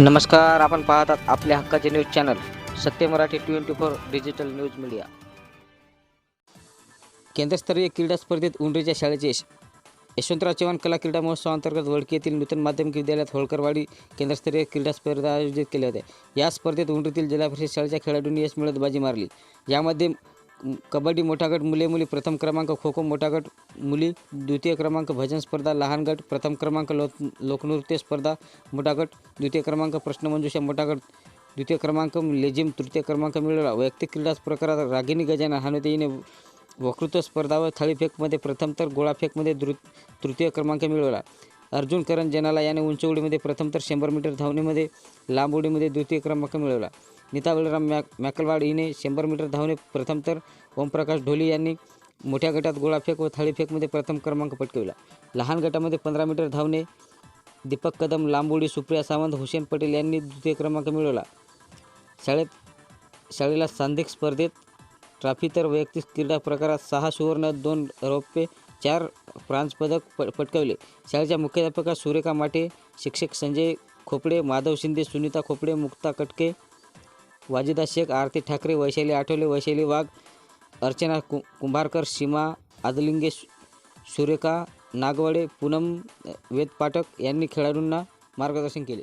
नमस्कार. आपण पाहतात आपल्या हक्काचे न्यूज चॅनल सत्य मराठी 24 डिजिटल न्यूज मीडिया. केंद्रस्तरीय क्रीडा स्पर्धेत उंडरीच्या शाळेचे यशवंतराव चव्हाण कला क्रीडा महोत्सवाअंतर्गत वडकी येथील नूतन माध्यमिक विद्यालयात होळकरवाडी केंद्रस्तरीय क्रीडा स्पर्धा आयोजित केल्या होत्या. या स्पर्धेत उंडरीतील जिल्हा परिषद शाळेच्या खेळाडूंनी यश मिळवत बाजी मारली. यामध्ये कबड्डी मोठा गट मुले प्रथम क्रमांक, खो खो मोठा गट मुली द्वितीय क्रमांक, भजन स्पर्धा लहान गट प्रथम क्रमांक, लोकनृत्य स्पर्धा मोठा गट द्वितीय क्रमांक, प्रश्नमंजुषा मोठा गट द्वितीय क्रमांक, लेझिम तृतीय क्रमांक मिळवला. वैयक्तिक क्रीडा प्रकारात रागिनी गजानन हानोते हिने वक्तृत्व स्पर्धा व थाळीफेकमध्ये प्रथम तर गोळाफेकमध्ये तृतीय क्रमांक मिळवला. अर्जुन करण जनाला याने उंच उडीमध्ये प्रथम तर 100 मीटर धावणेमध्ये लांब उडीमध्ये द्वितीय क्रमांक मिळवला. नीता बलराम मॅकलवाड हिने 100 मीटर धावणे प्रथम तर ओमप्रकाश ढोली यांनी मोठ्या गटात गोळाफेक व थाळीफेकमध्ये प्रथम क्रमांक पटकाविला. लहान गटामध्ये 15 मीटर धावणे दीपक कदम, लांब उडी सुप्रिया सावंत, हुसेन पटेल यांनी द्वितीय क्रमांक मिळवला. शाळेला सांघिक स्पर्धेत ट्रॉफी तर वैयक्तिक क्रीडा प्रकारात 6 सुवर्ण, 2 रौप्य, 4 ब्राँझ पदक पटकावले. शाळेच्या मुख्याध्यापिका सुरेखा माटे, शिक्षक संजय खोपडे, माधव शिंदे, सुनीता खोपडे, मुक्ता कटके, वाजिदा शेख, आरती ठाकरे, वैशाली आठवले, वैशाली वाघ, अर्चना कुंभारकर, सीमा आदलिंगे, सुरेखा नागवडे, पूनम वेदपाठक यांनी खेळाडूंना मार्गदर्शन केले.